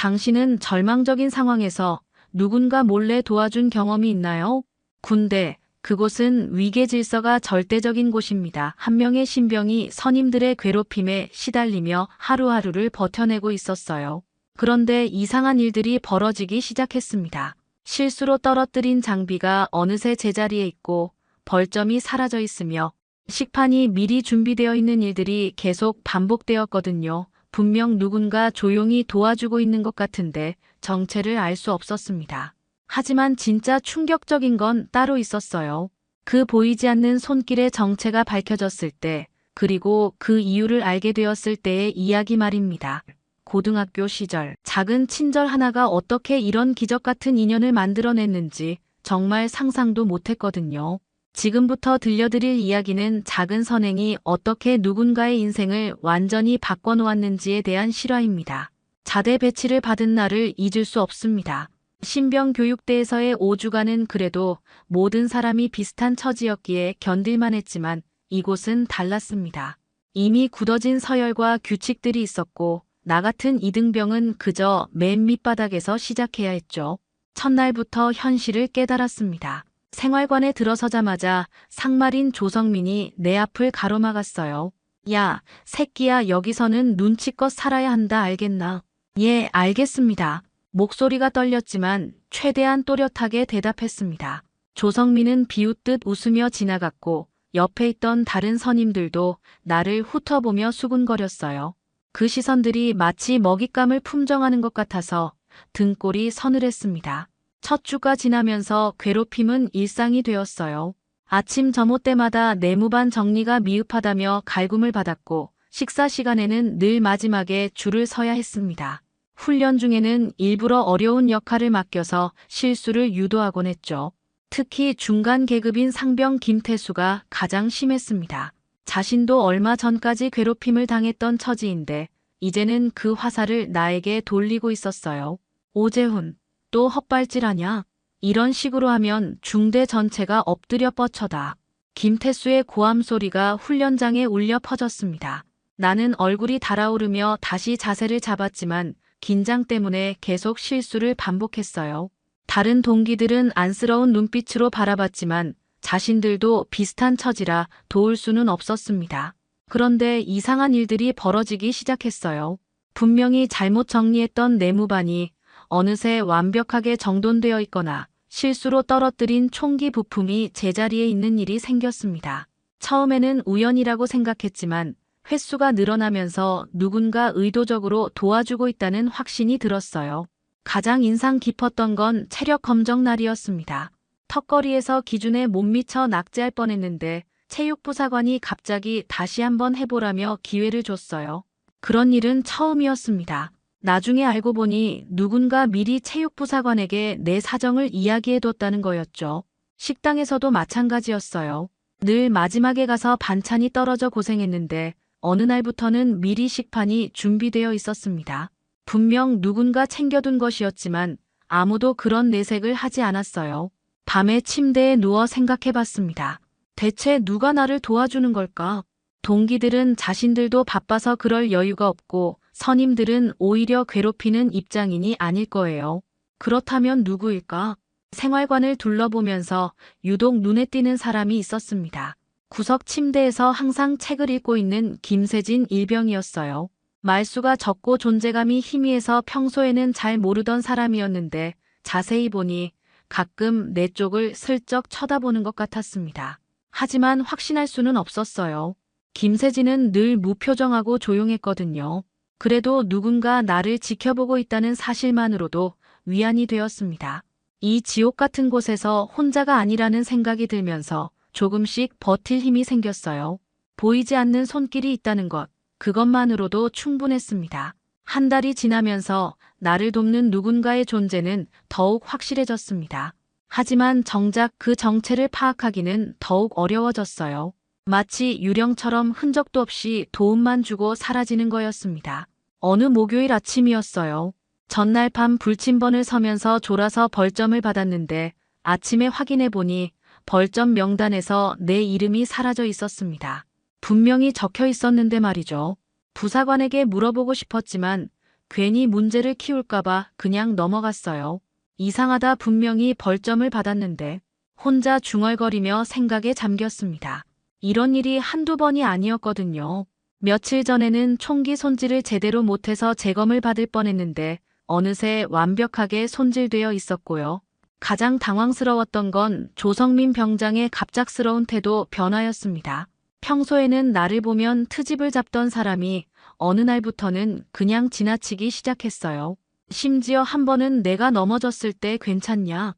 당신은 절망적인 상황에서 누군가 몰래 도와준 경험이 있나요? 군대, 그곳은 위계 질서가 절대적인 곳입니다. 한 명의 신병이 선임들의 괴롭힘에 시달리며 하루하루를 버텨내고 있었어요. 그런데 이상한 일들이 벌어지기 시작했습니다. 실수로 떨어뜨린 장비가 어느새 제자리에 있고 벌점이 사라져 있으며 식판이 미리 준비되어 있는 일들이 계속 반복되었거든요. 분명 누군가 조용히 도와주고 있는 것 같은데 정체를 알 수 없었습니다. 하지만 진짜 충격적인 건 따로 있었어요. 그 보이지 않는 손길의 정체가 밝혀졌을 때, 그리고 그 이유를 알게 되었을 때의 이야기 말입니다. 고등학교 시절, 작은 친절 하나가 어떻게 이런 기적 같은 인연을 만들어냈는지 정말 상상도 못했거든요. 지금부터 들려드릴 이야기는 작은 선행이 어떻게 누군가의 인생을 완전히 바꿔놓았는지에 대한 실화입니다. 자대 배치를 받은 날을 잊을 수 없습니다. 신병 교육대에서의 5주간은 그래도 모든 사람이 비슷한 처지였기에 견딜만 했지만 이곳은 달랐습니다. 이미 굳어진 서열과 규칙들이 있었고 나 같은 이등병은 그저 맨 밑바닥에서 시작해야 했죠. 첫날부터 현실을 깨달았습니다. 생활관에 들어서자마자 상말인 조성민이 내 앞을 가로막았어요. 야, 새끼야, 여기서는 눈치껏 살아야 한다, 알겠나? 예, 알겠습니다. 목소리가 떨렸지만 최대한 또렷하게 대답했습니다. 조성민은 비웃듯 웃으며 지나갔고 옆에 있던 다른 선임들도 나를 훑어보며 수군거렸어요. 그 시선들이 마치 먹잇감을 품정하는 것 같아서 등골이 서늘했습니다. 첫 주가 지나면서 괴롭힘은 일상이 되었어요. 아침 점호 때마다 내무반 정리가 미흡하다며 갈굼을 받았고 식사 시간에는 늘 마지막에 줄을 서야 했습니다. 훈련 중에는 일부러 어려운 역할을 맡겨서 실수를 유도하곤 했죠. 특히 중간 계급인 상병 김태수가 가장 심했습니다. 자신도 얼마 전까지 괴롭힘을 당했던 처지인데 이제는 그 화살을 나에게 돌리고 있었어요. 오재훈, 또 헛발질하냐? 이런 식으로 하면 중대 전체가 엎드려 뻗쳐다. 김태수의 고함 소리가 훈련장에 울려 퍼졌습니다. 나는 얼굴이 달아오르며 다시 자세를 잡았지만 긴장 때문에 계속 실수를 반복했어요. 다른 동기들은 안쓰러운 눈빛으로 바라봤지만 자신들도 비슷한 처지라 도울 수는 없었습니다. 그런데 이상한 일들이 벌어지기 시작했어요. 분명히 잘못 정리했던 내무반이 어느새 완벽하게 정돈되어 있거나 실수로 떨어뜨린 총기 부품이 제자리에 있는 일이 생겼습니다. 처음에는 우연이라고 생각했지만 횟수가 늘어나면서 누군가 의도적으로 도와주고 있다는 확신이 들었어요. 가장 인상 깊었던 건 체력 검정 날이었습니다. 턱걸이에서 기준에 못 미쳐 낙제할 뻔했는데 체육부사관이 갑자기 다시 한번 해보라며 기회를 줬어요. 그런 일은 처음이었습니다. 나중에 알고 보니 누군가 미리 체육부사관에게 내 사정을 이야기해뒀다는 거였죠. 식당에서도 마찬가지였어요. 늘 마지막에 가서 반찬이 떨어져 고생했는데 어느 날부터는 미리 식판이 준비되어 있었습니다. 분명 누군가 챙겨둔 것이었지만 아무도 그런 내색을 하지 않았어요. 밤에 침대에 누워 생각해봤습니다. 대체 누가 나를 도와주는 걸까? 동기들은 자신들도 바빠서 그럴 여유가 없고 선임들은 오히려 괴롭히는 입장인이 아닐 거예요. 그렇다면 누구일까? 생활관을 둘러보면서 유독 눈에 띄는 사람이 있었습니다. 구석 침대에서 항상 책을 읽고 있는 김세진 일병이었어요. 말수가 적고 존재감이 희미해서 평소에는 잘 모르던 사람이었는데 자세히 보니 가끔 내 쪽을 슬쩍 쳐다보는 것 같았습니다. 하지만 확신할 수는 없었어요. 김세진은 늘 무표정하고 조용했거든요. 그래도 누군가 나를 지켜보고 있다는 사실만으로도 위안이 되었습니다. 이 지옥 같은 곳에서 혼자가 아니라는 생각이 들면서 조금씩 버틸 힘이 생겼어요. 보이지 않는 손길이 있다는 것, 그것만으로도 충분했습니다. 한 달이 지나면서 나를 돕는 누군가의 존재는 더욱 확실해졌습니다. 하지만 정작 그 정체를 파악하기는 더욱 어려워졌어요. 마치 유령처럼 흔적도 없이 도움만 주고 사라지는 거였습니다. 어느 목요일 아침이었어요. 전날 밤 불침번을 서면서 졸아서 벌점을 받았는데 아침에 확인해보니 벌점 명단에서 내 이름이 사라져 있었습니다. 분명히 적혀 있었는데 말이죠. 부사관에게 물어보고 싶었지만 괜히 문제를 키울까봐 그냥 넘어갔어요. 이상하다 분명히 벌점을 받았는데 혼자 중얼거리며 생각에 잠겼습니다. 이런 일이 한두 번이 아니었거든요. 며칠 전에는 총기 손질을 제대로 못해서 재검을 받을 뻔했는데 어느새 완벽하게 손질되어 있었고요. 가장 당황스러웠던 건 조성민 병장의 갑작스러운 태도 변화였습니다. 평소에는 나를 보면 트집을 잡던 사람이 어느 날부터는 그냥 지나치기 시작했어요. 심지어 한 번은 내가 넘어졌을 때 괜찮냐?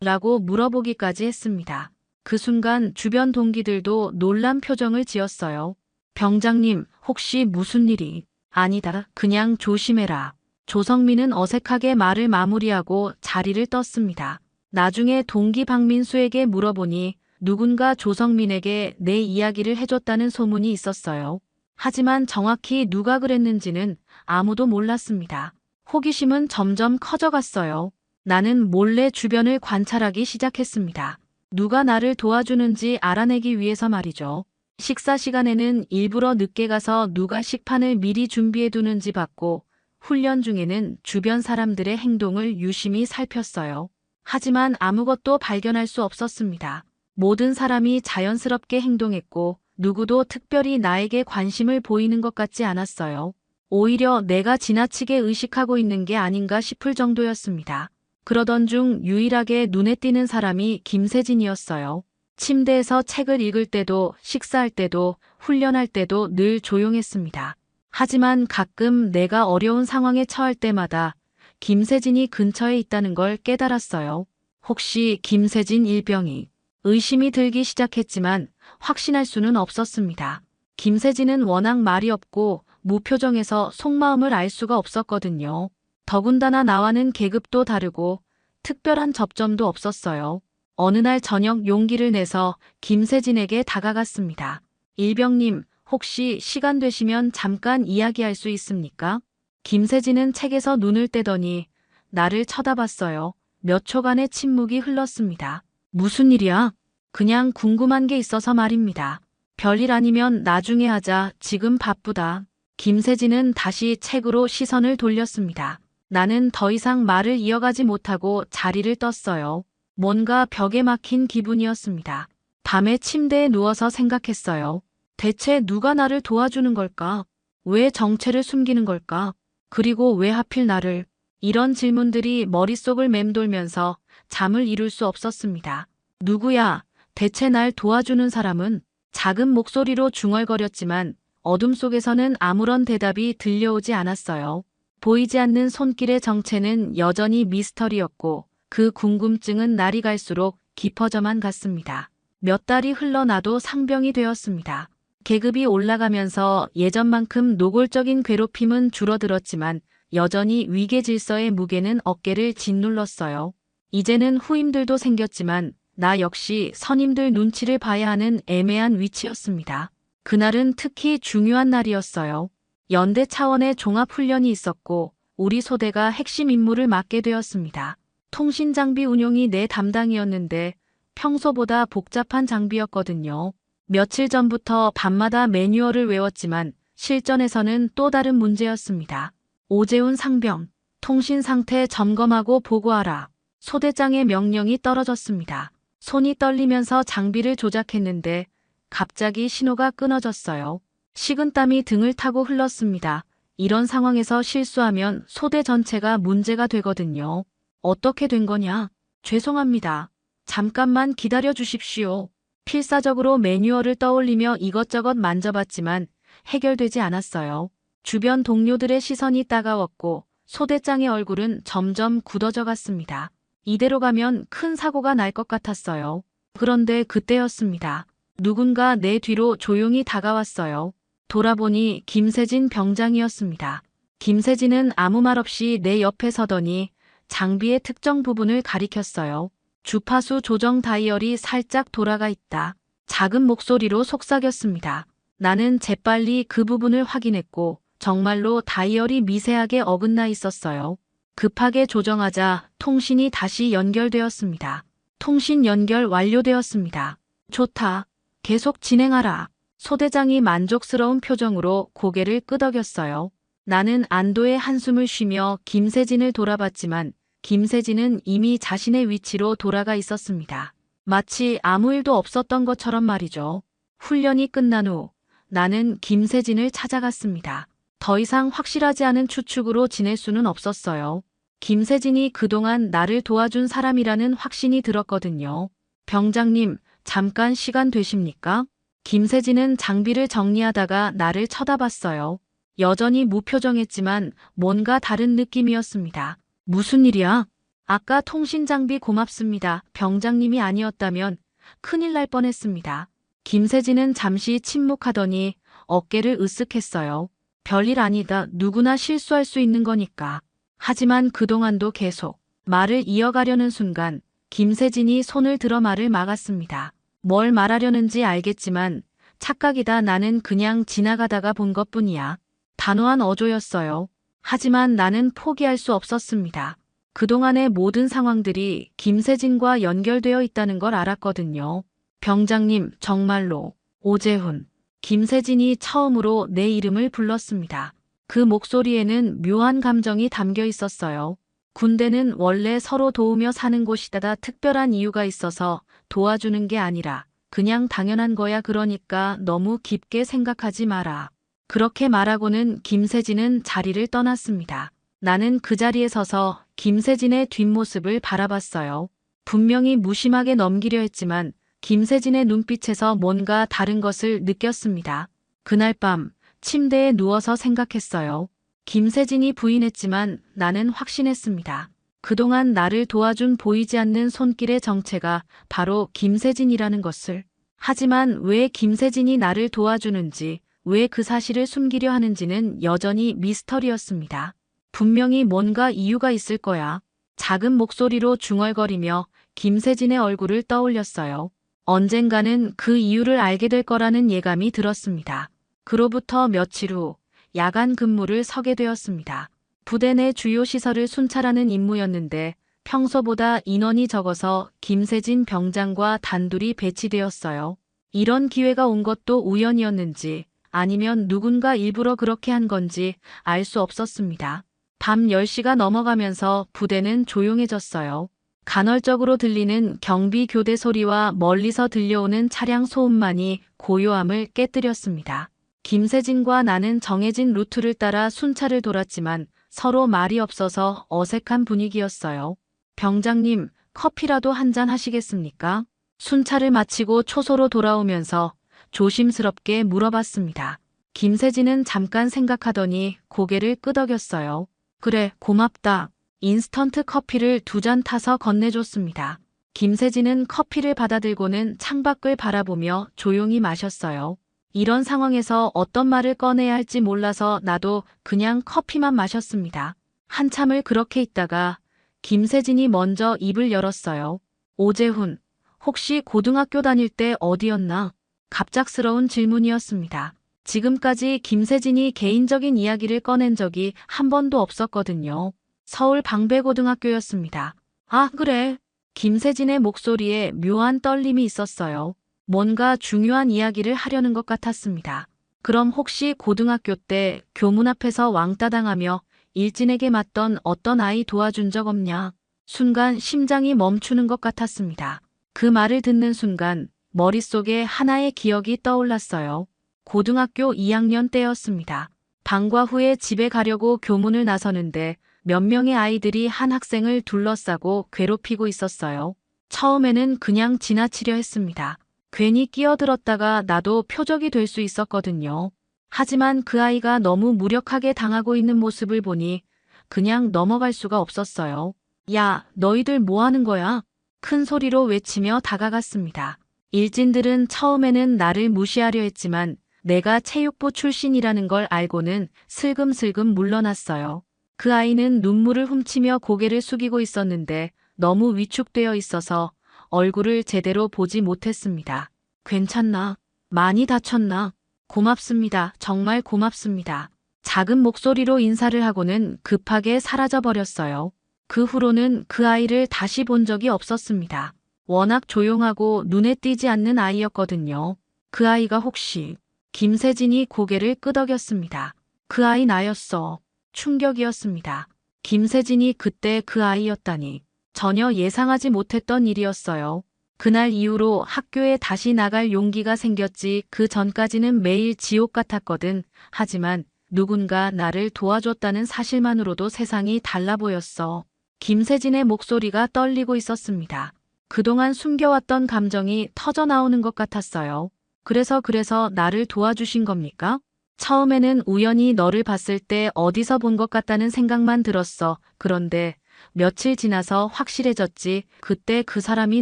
라고 물어보기까지 했습니다. 그 순간 주변 동기들도 놀란 표정을 지었어요. 병장님, 혹시 무슨 일이? 아니다. 그냥 조심해라. 조성민은 어색하게 말을 마무리하고 자리를 떴습니다. 나중에 동기 박민수에게 물어보니 누군가 조성민에게 내 이야기를 해줬다는 소문이 있었어요. 하지만 정확히 누가 그랬는지는 아무도 몰랐습니다. 호기심은 점점 커져갔어요. 나는 몰래 주변을 관찰하기 시작했습니다. 누가 나를 도와주는지 알아내기 위해서 말이죠. 식사 시간에는 일부러 늦게 가서 누가 식판을 미리 준비해두는지 봤고, 훈련 중에는 주변 사람들의 행동을 유심히 살폈어요. 하지만 아무것도 발견할 수 없었습니다. 모든 사람이 자연스럽게 행동했고 누구도 특별히 나에게 관심을 보이는 것 같지 않았어요. 오히려 내가 지나치게 의식하고 있는 게 아닌가 싶을 정도였습니다. 그러던 중 유일하게 눈에 띄는 사람이 김세진이었어요. 침대에서 책을 읽을 때도 식사할 때도 훈련할 때도 늘 조용했습니다. 하지만 가끔 내가 어려운 상황에 처할 때마다 김세진이 근처에 있다는 걸 깨달았어요. 혹시 김세진 일병이? 의심이 들기 시작했지만 확신할 수는 없었습니다. 김세진은 워낙 말이 없고 무표정해서 속마음을 알 수가 없었거든요. 더군다나 나와는 계급도 다르고 특별한 접점도 없었어요. 어느 날 저녁 용기를 내서 김세진에게 다가갔습니다. 일병님, 혹시 시간 되시면 잠깐 이야기할 수 있습니까? 김세진은 책에서 눈을 떼더니 나를 쳐다봤어요. 몇 초간의 침묵이 흘렀습니다. 무슨 일이야? 그냥 궁금한 게 있어서 말입니다. 별일 아니면 나중에 하자. 지금 바쁘다. 김세진은 다시 책으로 시선을 돌렸습니다. 나는 더 이상 말을 이어가지 못하고 자리를 떴어요. 뭔가 벽에 막힌 기분이었습니다. 밤에 침대에 누워서 생각했어요. 대체 누가 나를 도와주는 걸까? 왜 정체를 숨기는 걸까? 그리고 왜 하필 나를? 이런 질문들이 머릿속을 맴돌면서 잠을 이룰 수 없었습니다. 누구야? 대체 날 도와주는 사람은? 작은 목소리로 중얼거렸지만 어둠 속에서는 아무런 대답이 들려오지 않았어요. 보이지 않는 손길의 정체는 여전히 미스터리였고 그 궁금증은 날이 갈수록 깊어져만 갔습니다. 몇 달이 흘러나도 상병이 되었습니다. 계급이 올라가면서 예전만큼 노골적인 괴롭힘은 줄어들었지만 여전히 위계 질서의 무게는 어깨를 짓눌렀어요. 이제는 후임들도 생겼지만 나 역시 선임들 눈치를 봐야 하는 애매한 위치였습니다. 그날은 특히 중요한 날이었어요. 연대 차원의 종합훈련이 있었고 우리 소대가 핵심 임무를 맡게 되었습니다. 통신장비 운용이 내 담당이었는데 평소보다 복잡한 장비였거든요. 며칠 전부터 밤마다 매뉴얼을 외웠지만 실전에서는 또 다른 문제였습니다. 오재훈 상병, 통신 상태 점검하고 보고하라. 소대장의 명령이 떨어졌습니다. 손이 떨리면서 장비를 조작했는데 갑자기 신호가 끊어졌어요. 식은땀이 등을 타고 흘렀습니다. 이런 상황에서 실수하면 소대 전체가 문제가 되거든요. 어떻게 된 거냐? 죄송합니다. 잠깐만 기다려 주십시오. 필사적으로 매뉴얼을 떠올리며 이것저것 만져봤지만 해결되지 않았어요. 주변 동료들의 시선이 따가웠고 소대장의 얼굴은 점점 굳어져 갔습니다. 이대로 가면 큰 사고가 날 것 같았어요. 그런데 그때였습니다. 누군가 내 뒤로 조용히 다가왔어요. 돌아보니 김세진 병장이었습니다. 김세진은 아무 말 없이 내 옆에 서더니 장비의 특정 부분을 가리켰어요. 주파수 조정 다이얼이 살짝 돌아가 있다. 작은 목소리로 속삭였습니다. 나는 재빨리 그 부분을 확인했고 정말로 다이얼이 미세하게 어긋나 있었어요. 급하게 조정하자 통신이 다시 연결되었습니다. 통신 연결 완료되었습니다. 좋다. 계속 진행하라. 소대장이 만족스러운 표정으로 고개를 끄덕였어요. 나는 안도의 한숨을 쉬며 김세진을 돌아봤지만 김세진은 이미 자신의 위치로 돌아가 있었습니다. 마치 아무 일도 없었던 것처럼 말이죠. 훈련이 끝난 후 나는 김세진을 찾아갔습니다. 더 이상 확실하지 않은 추측으로 지낼 수는 없었어요. 김세진이 그동안 나를 도와준 사람이라는 확신이 들었거든요. 병장님, 잠깐 시간 되십니까? 김세진은 장비를 정리하다가 나를 쳐다봤어요. 여전히 무표정했지만 뭔가 다른 느낌이었습니다. 무슨 일이야? 아까 통신 장비 고맙습니다. 병장님이 아니었다면 큰일 날 뻔했습니다. 김세진은 잠시 침묵하더니 어깨를 으쓱했어요. 별일 아니다. 누구나 실수할 수 있는 거니까. 하지만 그동안도 계속 말을 이어가려는 순간 김세진이 손을 들어 말을 막았습니다. 뭘 말하려는지 알겠지만 착각이다. 나는 그냥 지나가다가 본 것뿐이야. 단호한 어조였어요. 하지만 나는 포기할 수 없었습니다. 그동안의 모든 상황들이 김세진과 연결되어 있다는 걸 알았거든요. 병장님, 정말로. 오재훈. 김세진이 처음으로 내 이름을 불렀습니다. 그 목소리에는 묘한 감정이 담겨 있었어요. 군대는 원래 서로 도우며 사는 곳이다. 특별한 이유가 있어서 도와주는 게 아니라 그냥 당연한 거야. 그러니까 너무 깊게 생각하지 마라. 그렇게 말하고는 김세진은 자리를 떠났습니다. 나는 그 자리에 서서 김세진의 뒷모습을 바라봤어요. 분명히 무심하게 넘기려 했지만 김세진의 눈빛에서 뭔가 다른 것을 느꼈습니다. 그날 밤 침대에 누워서 생각했어요. 김세진이 부인했지만 나는 확신했습니다. 그동안 나를 도와준 보이지 않는 손길의 정체가 바로 김세진이라는 것을. 하지만 왜 김세진이 나를 도와주는지, 왜 그 사실을 숨기려 하는지는 여전히 미스터리였습니다. 분명히 뭔가 이유가 있을 거야. 작은 목소리로 중얼거리며 김세진의 얼굴을 떠올렸어요. 언젠가는 그 이유를 알게 될 거라는 예감이 들었습니다. 그로부터 며칠 후 야간 근무를 서게 되었습니다. 부대 내 주요 시설을 순찰하는 임무였는데 평소보다 인원이 적어서 김세진 병장과 단둘이 배치되었어요. 이런 기회가 온 것도 우연이었는지 아니면 누군가 일부러 그렇게 한 건지 알 수 없었습니다. 밤 10시가 넘어가면서 부대는 조용해졌어요. 간헐적으로 들리는 경비 교대 소리와 멀리서 들려오는 차량 소음만이 고요함을 깨뜨렸습니다. 김세진과 나는 정해진 루트를 따라 순찰을 돌았지만 서로 말이 없어서 어색한 분위기였어요. 병장님, 커피라도 한잔 하시겠습니까? 순찰을 마치고 초소로 돌아오면서 조심스럽게 물어봤습니다. 김세진은 잠깐 생각하더니 고개를 끄덕였어요. 그래, 고맙다. 인스턴트 커피를 2잔 타서 건네줬습니다. 김세진은 커피를 받아들고는 창밖을 바라보며 조용히 마셨어요. 이런 상황에서 어떤 말을 꺼내야 할지 몰라서 나도 그냥 커피만 마셨습니다. 한참을 그렇게 있다가 김세진이 먼저 입을 열었어요. 오재훈, 혹시 고등학교 다닐 때 어디였나? 갑작스러운 질문이었습니다. 지금까지 김세진이 개인적인 이야기를 꺼낸 적이 한 번도 없었거든요. 서울 방배고등학교였습니다. 아, 그래. 김세진의 목소리에 묘한 떨림이 있었어요. 뭔가 중요한 이야기를 하려는 것 같았습니다. 그럼 혹시 고등학교 때 교문 앞에서 왕따 당하며 일진에게 맞던 어떤 아이 도와준 적 없냐? 순간 심장이 멈추는 것 같았습니다. 그 말을 듣는 순간 머릿속에 하나의 기억이 떠올랐어요. 고등학교 2학년 때였습니다. 방과 후에 집에 가려고 교문을 나서는데 몇 명의 아이들이 한 학생을 둘러싸고 괴롭히고 있었어요. 처음에는 그냥 지나치려 했습니다. 괜히 끼어들었다가 나도 표적이 될 수 있었거든요. 하지만 그 아이가 너무 무력하게 당하고 있는 모습을 보니 그냥 넘어갈 수가 없었어요. 야, 너희들 뭐 하는 거야? 큰 소리로 외치며 다가갔습니다. 일진들은 처음에는 나를 무시하려 했지만 내가 체육부 출신이라는 걸 알고는 슬금슬금 물러났어요. 그 아이는 눈물을 훔치며 고개를 숙이고 있었는데 너무 위축되어 있어서 얼굴을 제대로 보지 못했습니다. 괜찮나? 많이 다쳤나? 고맙습니다. 정말 고맙습니다. 작은 목소리로 인사를 하고는 급하게 사라져버렸어요. 그 후로는 그 아이를 다시 본 적이 없었습니다. 워낙 조용하고 눈에 띄지 않는 아이였거든요. 그 아이가 혹시... 김세진이 고개를 끄덕였습니다. 그 아이 나였어. 충격이었습니다. 김세진이 그때 그 아이였다니. 전혀 예상하지 못했던 일이었어요. 그날 이후로 학교에 다시 나갈 용기가 생겼지 그 전까지는 매일 지옥 같았거든. 하지만 누군가 나를 도와줬다는 사실만으로도 세상이 달라 보였어. 김세진의 목소리가 떨리고 있었습니다. 그동안 숨겨왔던 감정이 터져나오는 것 같았어요. 그래서 나를 도와주신 겁니까? 처음에는 우연히 너를 봤을 때 어디서 본 것 같다는 생각만 들었어. 그런데 며칠 지나서 확실해졌지. 그때 그 사람이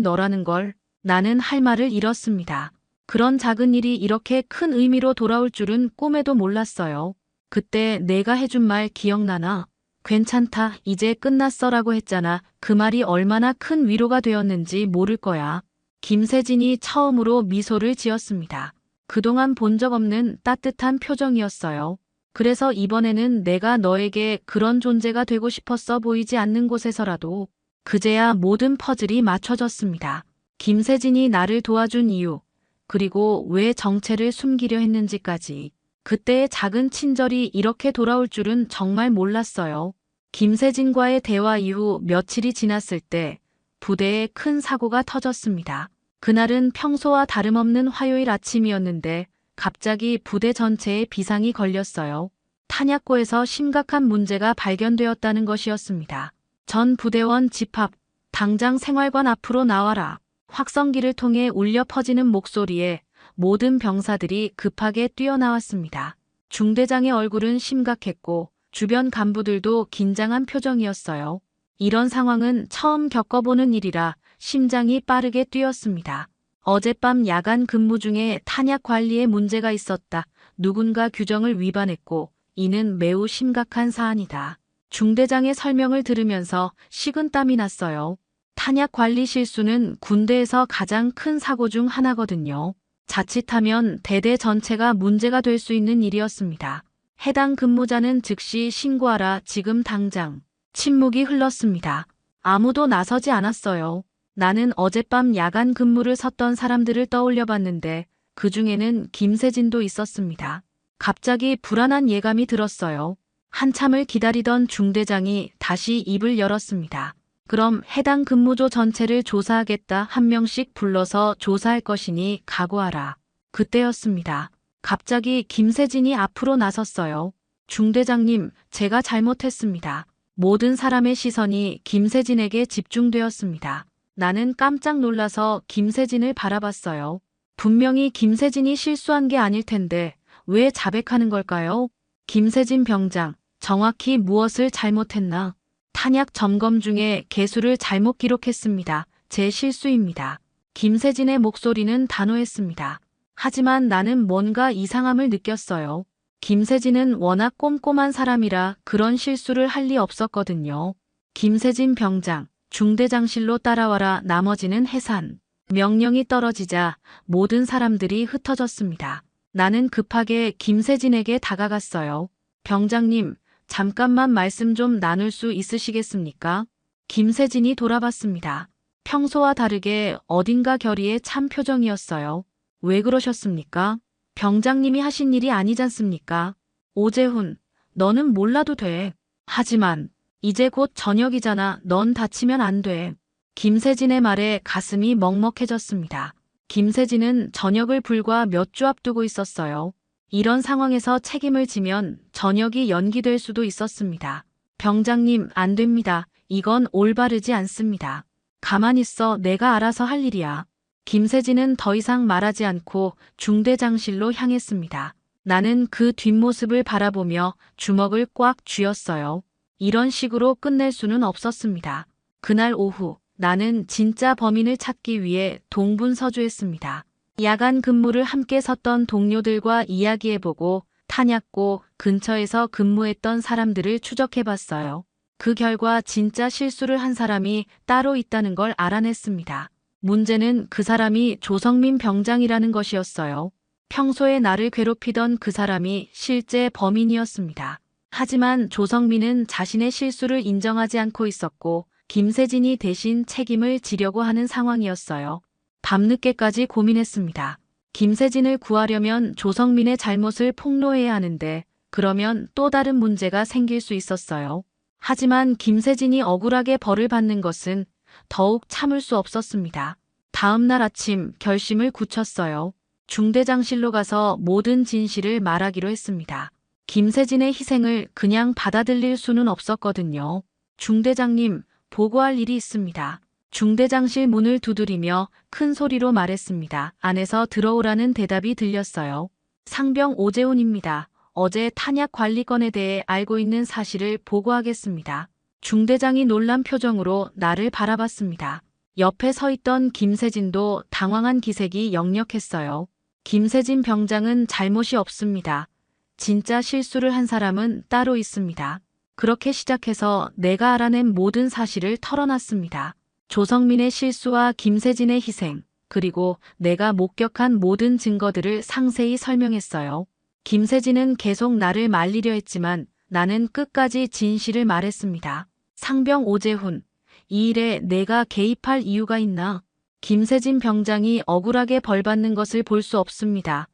너라는 걸. 나는 할 말을 잃었습니다. 그런 작은 일이 이렇게 큰 의미로 돌아올 줄은 꿈에도 몰랐어요. 그때 내가 해준 말 기억나나? 괜찮다, 이제 끝났어라고 했잖아. 그 말이 얼마나 큰 위로가 되었는지 모를 거야. 김세진이 처음으로 미소를 지었습니다. 그동안 본 적 없는 따뜻한 표정이었어요. 그래서 이번에는 내가 너에게 그런 존재가 되고 싶었어. 보이지 않는 곳에서라도. 그제야 모든 퍼즐이 맞춰졌습니다. 김세진이 나를 도와준 이유, 그리고 왜 정체를 숨기려 했는지까지. 그때의 작은 친절이 이렇게 돌아올 줄은 정말 몰랐어요. 김세진과의 대화 이후 며칠이 지났을 때 부대에 큰 사고가 터졌습니다. 그날은 평소와 다름없는 화요일 아침이었는데 갑자기 부대 전체에 비상이 걸렸어요. 탄약고에서 심각한 문제가 발견되었다는 것이었습니다. 전 부대원 집합, 당장 생활관 앞으로 나와라. 확성기를 통해 울려 퍼지는 목소리에 모든 병사들이 급하게 뛰어나왔습니다. 중대장의 얼굴은 심각했고 주변 간부들도 긴장한 표정이었어요. 이런 상황은 처음 겪어보는 일이라 심장이 빠르게 뛰었습니다. 어젯밤 야간 근무 중에 탄약 관리에 문제가 있었다. 누군가 규정을 위반했고 이는 매우 심각한 사안이다. 중대장의 설명을 들으면서 식은땀이 났어요. 탄약 관리 실수는 군대에서 가장 큰 사고 중 하나거든요. 자칫하면 대대 전체가 문제가 될 수 있는 일이었습니다. 해당 근무자는 즉시 신고하라. 지금 당장. 침묵이 흘렀습니다. 아무도 나서지 않았어요. 나는 어젯밤 야간 근무를 섰던 사람들을 떠올려 봤는데 그 중에는 김세진도 있었습니다. 갑자기 불안한 예감이 들었어요. 한참을 기다리던 중대장이 다시 입을 열었습니다. 그럼 해당 근무조 전체를 조사하겠다. 한 명씩 불러서 조사할 것이니 각오하라. 그때였습니다. 갑자기 김세진이 앞으로 나섰어요. 중대장님, 제가 잘못했습니다. 모든 사람의 시선이 김세진에게 집중되었습니다. 나는 깜짝 놀라서 김세진을 바라봤어요. 분명히 김세진이 실수한 게 아닐 텐데 왜 자백하는 걸까요? 김세진 병장, 정확히 무엇을 잘못했나? 탄약 점검 중에 개수를 잘못 기록했습니다. 제 실수입니다. 김세진의 목소리는 단호했습니다. 하지만 나는 뭔가 이상함을 느꼈어요. 김세진은 워낙 꼼꼼한 사람이라 그런 실수를 할 리 없었거든요. 김세진 병장, 중대장실로 따라와라. 나머지는 해산. 명령이 떨어지자 모든 사람들이 흩어졌습니다. 나는 급하게 김세진에게 다가갔어요. 병장님, 잠깐만 말씀 좀 나눌 수 있으시겠습니까? 김세진이 돌아봤습니다. 평소와 다르게 어딘가 결의에 찬 표정이었어요. 왜 그러셨습니까? 병장님이 하신 일이 아니잖습니까? 오재훈, 너는 몰라도 돼. 하지만 이제 곧 저녁이잖아. 넌 다치면 안 돼. 김세진의 말에 가슴이 먹먹해졌습니다. 김세진은 저녁을 불과 몇 주 앞두고 있었어요. 이런 상황에서 책임을 지면 저녁이 연기될 수도 있었습니다. 병장님, 안 됩니다. 이건 올바르지 않습니다. 가만히 있어. 내가 알아서 할 일이야. 김세진은 더 이상 말하지 않고 중대장실로 향했습니다. 나는 그 뒷모습을 바라보며 주먹을 꽉 쥐었어요. 이런 식으로 끝낼 수는 없었습니다. 그날 오후 나는 진짜 범인을 찾기 위해 동분서주했습니다. 야간 근무를 함께 섰던 동료들과 이야기해보고 탄약고 근처에서 근무했던 사람들을 추적해봤어요. 그 결과 진짜 실수를 한 사람이 따로 있다는 걸 알아냈습니다. 문제는 그 사람이 조성민 병장이라는 것이었어요. 평소에 나를 괴롭히던 그 사람이 실제 범인이었습니다. 하지만 조성민은 자신의 실수를 인정하지 않고 있었고 김세진이 대신 책임을 지려고 하는 상황이었어요. 밤늦게까지 고민했습니다. 김세진을 구하려면 조성민의 잘못을 폭로해야 하는데 그러면 또 다른 문제가 생길 수 있었어요. 하지만 김세진이 억울하게 벌을 받는 것은 더욱 참을 수 없었습니다. 다음 날 아침 결심을 굳혔어요. 중대장실로 가서 모든 진실을 말하기로 했습니다. 김세진의 희생을 그냥 받아들일 수는 없었거든요. 중대장님, 보고할 일이 있습니다. 중대장실 문을 두드리며 큰 소리로 말했습니다. 안에서 들어오라는 대답이 들렸어요. 상병 오재훈입니다. 어제 탄약 관리건에 대해 알고 있는 사실을 보고하겠습니다. 중대장이 놀란 표정으로 나를 바라봤습니다. 옆에 서 있던 김세진도 당황한 기색이 역력했어요. 김세진 병장은 잘못이 없습니다. 진짜 실수를 한 사람은 따로 있습니다. 그렇게 시작해서 내가 알아낸 모든 사실을 털어놨습니다. 조성민의 실수와 김세진의 희생, 그리고 내가 목격한 모든 증거들을 상세히 설명했어요. 김세진은 계속 나를 말리려 했지만 나는 끝까지 진실을 말했습니다. 상병 오재훈, 이 일에 내가 개입할 이유가 있나? 김세진 병장이 억울하게 벌받는 것을 볼 수 없습니다.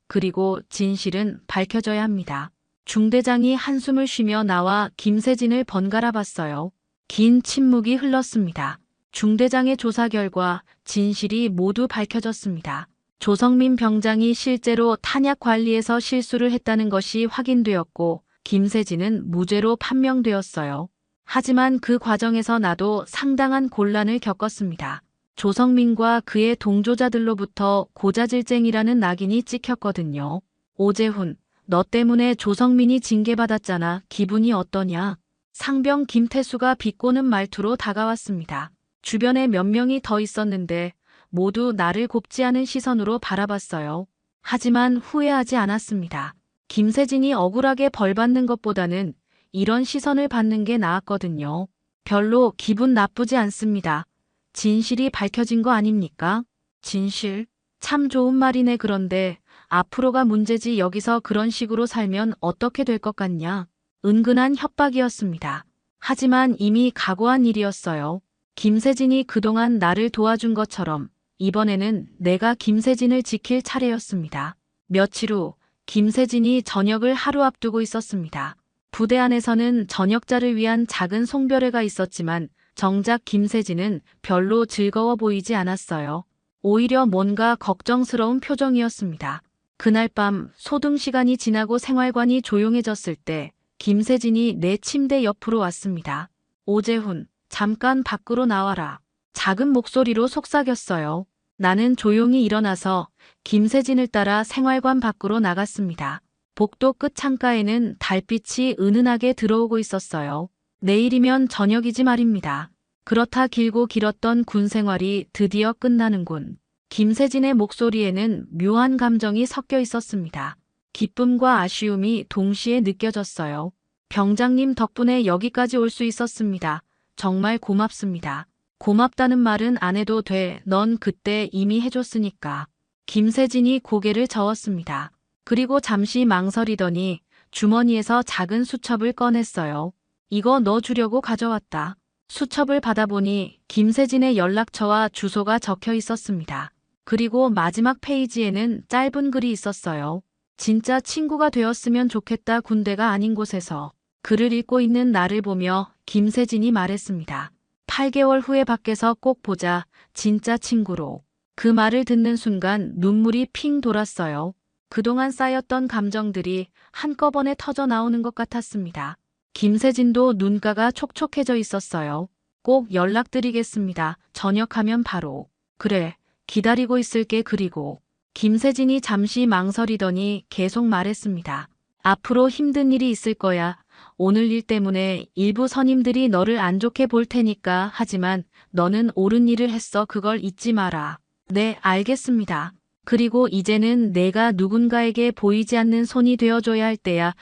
그리고 진실은 밝혀져야 합니다. 중대장이 한숨을 쉬며 나와 김세진을 번갈아 봤어요. 긴 침묵이 흘렀습니다. 중대장의 조사 결과 진실이 모두 밝혀졌습니다. 조성민 병장이 실제로 탄약 관리에서 실수를 했다는 것이 확인되었고 김세진은 무죄로 판명되었어요. 하지만 그 과정에서 나도 상당한 곤란을 겪었습니다. 조성민과 그의 동조자들로부터 고자질쟁이라는 낙인이 찍혔거든요. 오재훈, 너 때문에 조성민이 징계받았잖아. 기분이 어떠냐? 상병 김태수가 비꼬는 말투로 다가왔습니다. 주변에 몇 명이 더 있었는데 모두 나를 곱지 않은 시선으로 바라봤어요. 하지만 후회하지 않았습니다. 김세진이 억울하게 벌받는 것보다는 이런 시선을 받는 게 나았거든요. 별로 기분 나쁘지 않습니다. 진실이 밝혀진 거 아닙니까? 진실? 참 좋은 말이네. 그런데 앞으로가 문제지. 여기서 그런 식으로 살면 어떻게 될 것 같냐? 은근한 협박이었습니다. 하지만 이미 각오한 일이었어요. 김세진이 그동안 나를 도와준 것처럼 이번에는 내가 김세진을 지킬 차례였습니다. 며칠 후 김세진이 저녁을 하루 앞두고 있었습니다. 부대 안에서는 저녁자를 위한 작은 송별회가 있었지만 정작 김세진은 별로 즐거워 보이지 않았어요. 오히려 뭔가 걱정스러운 표정이었습니다. 그날 밤 소등 시간이 지나고 생활관이 조용해졌을 때 김세진이 내 침대 옆으로 왔습니다. 오재훈, 잠깐 밖으로 나와라. 작은 목소리로 속삭였어요. 나는 조용히 일어나서 김세진을 따라 생활관 밖으로 나갔습니다. 복도 끝 창가에는 달빛이 은은하게 들어오고 있었어요. 내일이면 저녁이지 말입니다. 그렇다 길고 길었던 군 생활이 드디어 끝나는군. 김세진의 목소리에는 묘한 감정이 섞여 있었습니다. 기쁨과 아쉬움이 동시에 느껴졌어요. 병장님 덕분에 여기까지 올 수 있었습니다. 정말 고맙습니다. 고맙다는 말은 안 해도 돼. 넌 그때 이미 해줬으니까. 김세진이 고개를 저었습니다. 그리고 잠시 망설이더니 주머니에서 작은 수첩을 꺼냈어요. 이거 너 주려고 가져왔다. 수첩을 받아보니 김세진의 연락처와 주소가 적혀 있었습니다. 그리고 마지막 페이지에는 짧은 글이 있었어요. 진짜 친구가 되었으면 좋겠다. 군대가 아닌 곳에서. 글을 읽고 있는 나를 보며 김세진이 말했습니다. 8개월 후에 밖에서 꼭 보자. 진짜 친구로. 그 말을 듣는 순간 눈물이 핑 돌았어요. 그동안 쌓였던 감정들이 한꺼번에 터져 나오는 것 같았습니다. 김세진도 눈가가 촉촉해져 있었어요. 꼭 연락드리겠습니다. 저녁하면 바로. 그래, 기다리고 있을게. 그리고 김세진이 잠시 망설이더니 계속 말했습니다. 앞으로 힘든 일이 있을 거야. 오늘 일 때문에 일부 선임들이 너를 안 좋게 볼 테니까. 하지만 너는 옳은 일을 했어. 그걸 잊지 마라. 네, 알겠습니다. 그리고 이제는 내가 누군가에게 보이지 않는 손이 되어줘야 할 때야.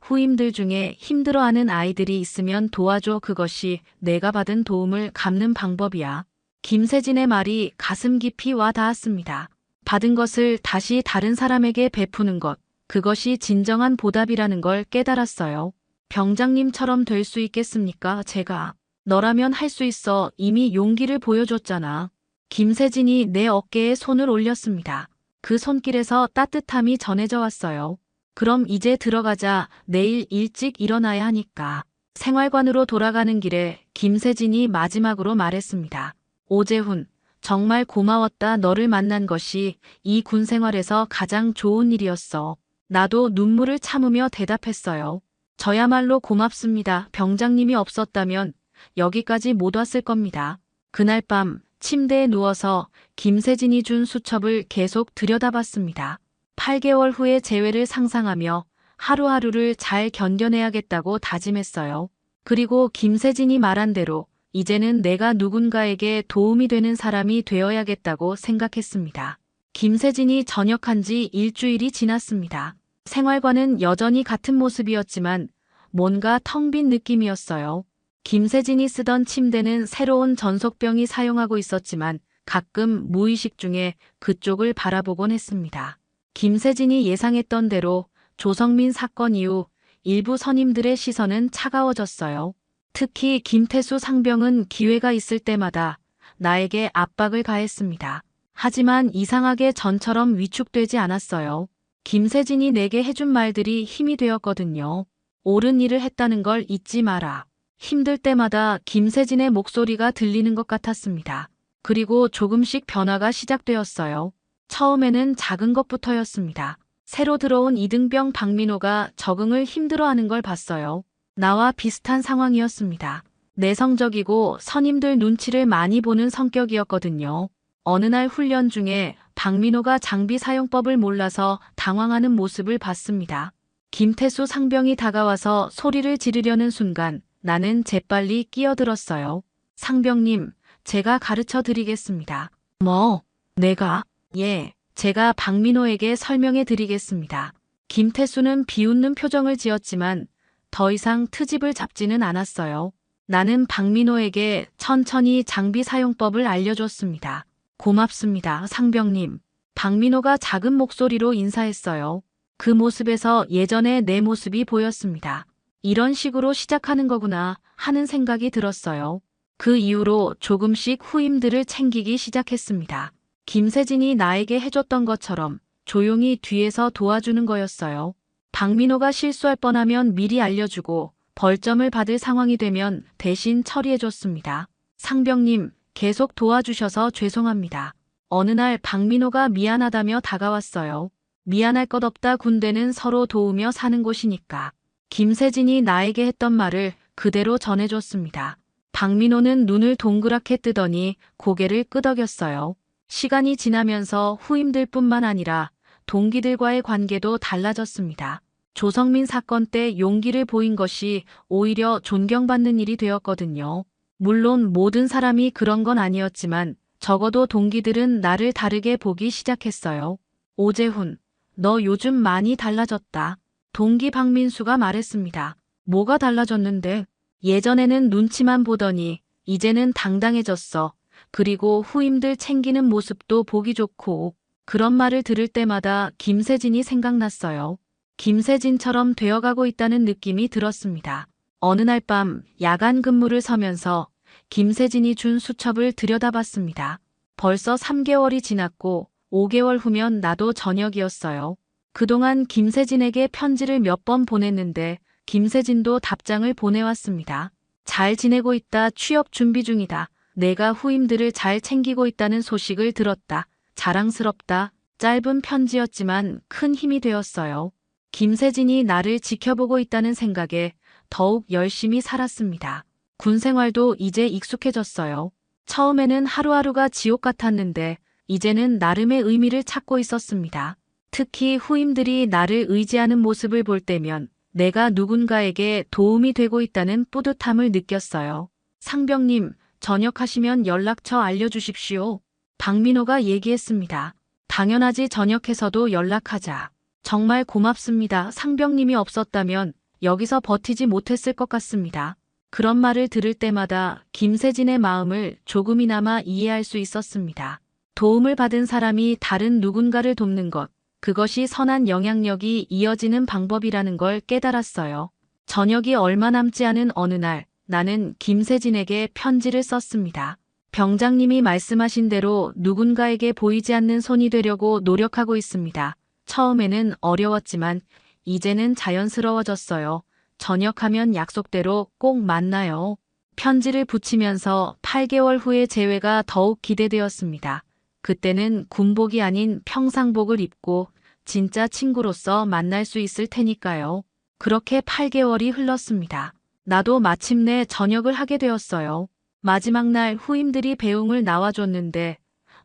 후임들 중에 힘들어하는 아이들이 있으면 도와줘. 그것이 내가 받은 도움을 갚는 방법이야. 김세진의 말이 가슴 깊이 와 닿았습니다. 받은 것을 다시 다른 사람에게 베푸는 것, 그것이 진정한 보답이라는 걸 깨달았어요. 병장님처럼 될 수 있겠습니까? 제가. 너라면 할 수 있어. 이미 용기를 보여줬잖아. 김세진이 내 어깨에 손을 올렸습니다. 그 손길에서 따뜻함이 전해져 왔어요. 그럼 이제 들어가자. 내일 일찍 일어나야 하니까. 생활관으로 돌아가는 길에 김세진이 마지막으로 말했습니다. 오재훈, 정말 고마웠다. 너를 만난 것이 이 군 생활에서 가장 좋은 일이었어. 나도 눈물을 참으며 대답했어요. 저야말로 고맙습니다. 병장님이 없었다면 여기까지 못 왔을 겁니다. 그날 밤 침대에 누워서 김세진이 준 수첩을 계속 들여다봤습니다. 8개월 후의 재회를 상상하며 하루하루를 잘 견뎌내야겠다고 다짐했어요. 그리고 김세진이 말한 대로 이제는 내가 누군가에게 도움이 되는 사람이 되어야겠다고 생각했습니다. 김세진이 전역한 지 일주일이 지났습니다. 생활과는 여전히 같은 모습이었지만 뭔가 텅 빈 느낌이었어요. 김세진이 쓰던 침대는 새로운 전속병이 사용하고 있었지만 가끔 무의식 중에 그쪽을 바라보곤 했습니다. 김세진이 예상했던 대로 조성민 사건 이후 일부 선임들의 시선은 차가워졌어요. 특히 김태수 상병은 기회가 있을 때마다 나에게 압박을 가했습니다. 하지만 이상하게 전처럼 위축되지 않았어요. 김세진이 내게 해준 말들이 힘이 되었거든요. 옳은 일을 했다는 걸 잊지 마라. 힘들 때마다 김세진의 목소리가 들리는 것 같았습니다. 그리고 조금씩 변화가 시작되었어요. 처음에는 작은 것부터였습니다. 새로 들어온 이등병 박민호가 적응을 힘들어하는 걸 봤어요. 나와 비슷한 상황이었습니다. 내성적이고 선임들 눈치를 많이 보는 성격이었거든요. 어느 날 훈련 중에 박민호가 장비 사용법을 몰라서 당황하는 모습을 봤습니다. 김태수 상병이 다가와서 소리를 지르려는 순간 나는 재빨리 끼어들었어요. 상병님, 제가 가르쳐 드리겠습니다. 뭐? 내가? 예, 제가 박민호에게 설명해 드리겠습니다. 김태수는 비웃는 표정을 지었지만 더 이상 트집을 잡지는 않았어요. 나는 박민호에게 천천히 장비 사용법을 알려줬습니다. 고맙습니다, 상병님. 박민호가 작은 목소리로 인사했어요. 그 모습에서 예전의 내 모습이 보였습니다. 이런 식으로 시작하는 거구나 하는 생각이 들었어요. 그 이후로 조금씩 후임들을 챙기기 시작했습니다. 김세진이 나에게 해줬던 것처럼 조용히 뒤에서 도와주는 거였어요. 박민호가 실수할 뻔하면 미리 알려주고 벌점을 받을 상황이 되면 대신 처리해줬습니다. 상병님, 계속 도와주셔서 죄송합니다. 어느 날 박민호가 미안하다며 다가왔어요. 미안할 것 없다. 군대는 서로 도우며 사는 곳이니까. 김세진이 나에게 했던 말을 그대로 전해줬습니다. 박민호는 눈을 동그랗게 뜨더니 고개를 끄덕였어요. 시간이 지나면서 후임들뿐만 아니라 동기들과의 관계도 달라졌습니다. 조성민 사건 때 용기를 보인 것이 오히려 존경받는 일이 되었거든요. 물론 모든 사람이 그런 건 아니었지만 적어도 동기들은 나를 다르게 보기 시작했어요. 오재훈, 너 요즘 많이 달라졌다. 동기 박민수가 말했습니다. 뭐가 달라졌는데? 예전에는 눈치만 보더니 이제는 당당해졌어. 그리고 후임들 챙기는 모습도 보기 좋고. 그런 말을 들을 때마다 김세진이 생각났어요. 김세진처럼 되어가고 있다는 느낌이 들었습니다. 어느 날 밤 야간 근무를 서면서 김세진이 준 수첩을 들여다봤습니다. 벌써 3개월이 지났고 5개월 후면 나도 전역이었어요. 그동안 김세진에게 편지를 몇 번 보냈는데 김세진도 답장을 보내왔습니다. 잘 지내고 있다. 취업 준비 중이다. 내가 후임들을 잘 챙기고 있다는 소식을 들었다. 자랑스럽다. 짧은 편지였지만 큰 힘이 되었어요. 김세진이 나를 지켜보고 있다는 생각에 더욱 열심히 살았습니다. 군 생활도 이제 익숙해졌어요. 처음에는 하루하루가 지옥 같았는데 이제는 나름의 의미를 찾고 있었습니다. 특히 후임들이 나를 의지하는 모습을 볼 때면 내가 누군가에게 도움이 되고 있다는 뿌듯함을 느꼈어요. 상병님, 전역하시면 연락처 알려주십시오. 박민호가 얘기했습니다. 당연하지. 전역해서도 연락하자. 정말 고맙습니다. 상병님이 없었다면 여기서 버티지 못했을 것 같습니다. 그런 말을 들을 때마다 김세진의 마음을 조금이나마 이해할 수 있었습니다. 도움을 받은 사람이 다른 누군가를 돕는 것, 그것이 선한 영향력이 이어지는 방법이라는 걸 깨달았어요. 저녁이 얼마 남지 않은 어느 날 나는 김세진에게 편지를 썼습니다. 병장님이 말씀하신 대로 누군가에게 보이지 않는 손이 되려고 노력하고 있습니다. 처음에는 어려웠지만 이제는 자연스러워졌어요. 저녁하면 약속대로 꼭 만나요. 편지를 붙이면서 8개월 후의 재회가 더욱 기대되었습니다. 그때는 군복이 아닌 평상복을 입고 진짜 친구로서 만날 수 있을 테니까요. 그렇게 8개월이 흘렀습니다. 나도 마침내 전역을 하게 되었어요. 마지막 날 후임들이 배웅을 나와줬는데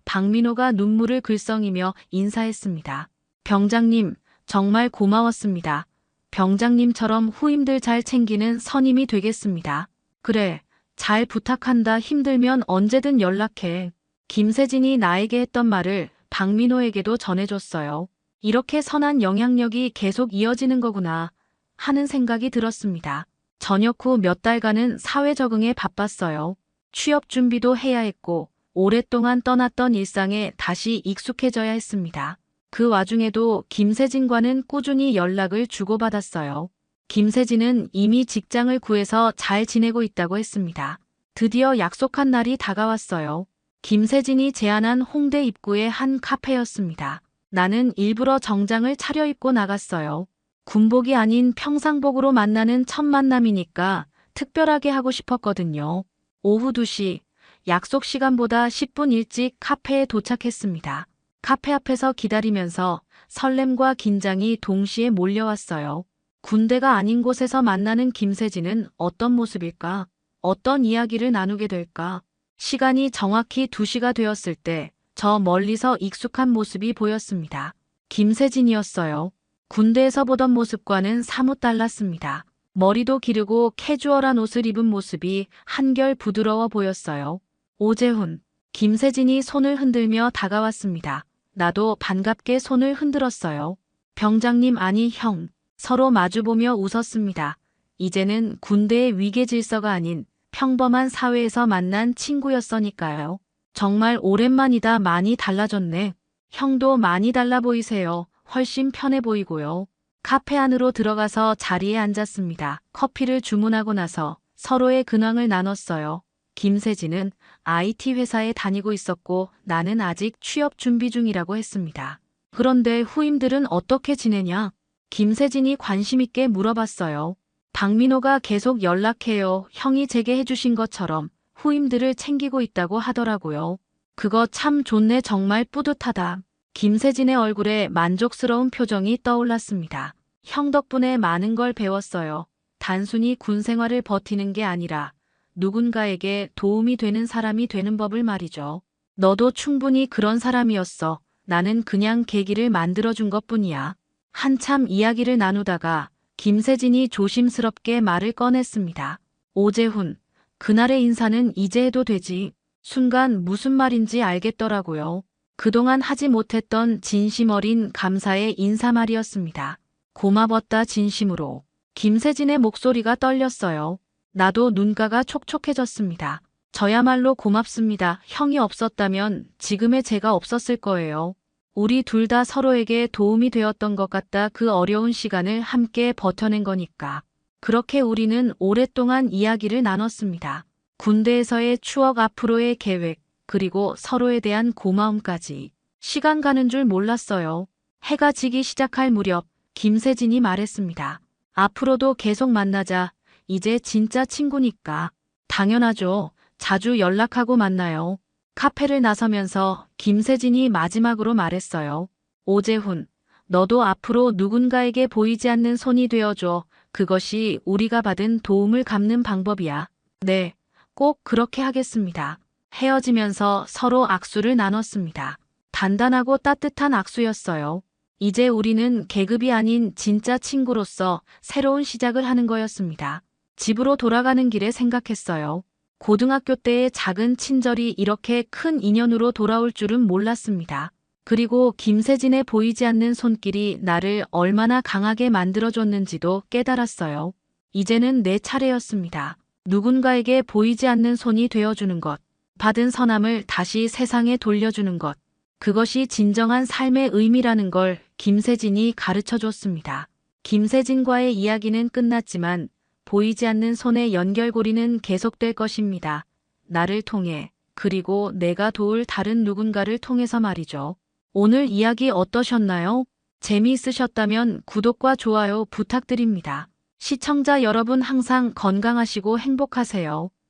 박민호가 눈물을 글썽이며 인사했습니다. 병장님, 정말 고마웠습니다. 병장님처럼 후임들 잘 챙기는 선임이 되겠습니다. 그래, 잘 부탁한다. 힘들면 언제든 연락해. 김세진이 나에게 했던 말을 박민호에게도 전해줬어요. 이렇게 선한 영향력이 계속 이어지는 거구나 하는 생각이 들었습니다. 전역 후 몇 달간은 사회 적응에 바빴어요. 취업 준비도 해야 했고 오랫동안 떠났던 일상에 다시 익숙해져야 했습니다. 그 와중에도 김세진과는 꾸준히 연락을 주고받았어요. 김세진은 이미 직장을 구해서 잘 지내고 있다고 했습니다. 드디어 약속한 날이 다가왔어요. 김세진이 제안한 홍대 입구의 한 카페였습니다. 나는 일부러 정장을 차려입고 나갔어요. 군복이 아닌 평상복으로 만나는 첫 만남이니까 특별하게 하고 싶었거든요. 오후 2시, 약속 시간보다 10분 일찍 카페에 도착했습니다. 카페 앞에서 기다리면서 설렘과 긴장이 동시에 몰려왔어요. 군대가 아닌 곳에서 만나는 김세진은 어떤 모습일까? 어떤 이야기를 나누게 될까? 시간이 정확히 2시가 되었을 때 저 멀리서 익숙한 모습이 보였습니다. 김세진이었어요. 군대에서 보던 모습과는 사뭇 달랐습니다. 머리도 기르고 캐주얼한 옷을 입은 모습이 한결 부드러워 보였어요. 오재훈, 김세진이 손을 흔들며 다가왔습니다. 나도 반갑게 손을 흔들었어요. 병장님 아니 형, 서로 마주보며 웃었습니다. 이제는 군대의 위계 질서가 아닌 평범한 사회에서 만난 친구였으니까요. 정말 오랜만이다. 많이 달라졌네. 형도 많이 달라 보이세요. 훨씬 편해 보이고요. 카페 안으로 들어가서 자리에 앉았습니다. 커피를 주문하고 나서 서로의 근황을 나눴어요. 김세진은 IT 회사에 다니고 있었고 나는 아직 취업 준비 중이라고 했습니다. 그런데 후임들은 어떻게 지내냐? 김세진이 관심 있게 물어봤어요. 박민호가 계속 연락해요. 형이 제게 해주신 것처럼 후임들을 챙기고 있다고 하더라고요. 그거 참 좋네. 정말 뿌듯하다. 김세진의 얼굴에 만족스러운 표정이 떠올랐습니다. 형 덕분에 많은 걸 배웠어요. 단순히 군 생활을 버티는 게 아니라 누군가에게 도움이 되는 사람이 되는 법을 말이죠. 너도 충분히 그런 사람이었어. 나는 그냥 계기를 만들어준 것뿐이야. 한참 이야기를 나누다가 김세진이 조심스럽게 말을 꺼냈습니다. 오재훈, 그날의 인사는 이제 해도 되지. 순간 무슨 말인지 알겠더라고요. 그동안 하지 못했던 진심 어린 감사의 인사말이었습니다. 고마웠다 진심으로. 김세진의 목소리가 떨렸어요. 나도 눈가가 촉촉해졌습니다. 저야말로 고맙습니다. 형이 없었다면 지금의 제가 없었을 거예요. 우리 둘 다 서로에게 도움이 되었던 것 같다. 그 어려운 시간을 함께 버텨낸 거니까. 그렇게 우리는 오랫동안 이야기를 나눴습니다. 군대에서의 추억, 앞으로의 계획, 그리고 서로에 대한 고마움까지. 시간 가는 줄 몰랐어요. 해가 지기 시작할 무렵 김세진이 말했습니다. 앞으로도 계속 만나자. 이제 진짜 친구니까. 당연하죠. 자주 연락하고 만나요. 카페를 나서면서 김세진이 마지막으로 말했어요. 오재훈, 너도 앞으로 누군가에게 보이지 않는 손이 되어줘. 그것이 우리가 받은 도움을 갚는 방법이야. 네, 꼭 그렇게 하겠습니다. 헤어지면서 서로 악수를 나눴습니다. 단단하고 따뜻한 악수였어요. 이제 우리는 계급이 아닌 진짜 친구로서 새로운 시작을 하는 거였습니다. 집으로 돌아가는 길에 생각했어요. 고등학교 때의 작은 친절이 이렇게 큰 인연으로 돌아올 줄은 몰랐습니다. 그리고 김세진의 보이지 않는 손길이 나를 얼마나 강하게 만들어줬는지도 깨달았어요. 이제는 내 차례였습니다. 누군가에게 보이지 않는 손이 되어주는 것, 받은 선함을 다시 세상에 돌려주는 것, 그것이 진정한 삶의 의미라는 걸 김세진이 가르쳐줬습니다. 김세진과의 이야기는 끝났지만 보이지 않는 손의 연결고리는 계속될 것입니다. 나를 통해, 그리고 내가 도울 다른 누군가를 통해서 말이죠. 오늘 이야기 어떠셨나요? 재미있으셨다면 구독과 좋아요 부탁드립니다. 시청자 여러분 항상 건강하시고 행복하세요.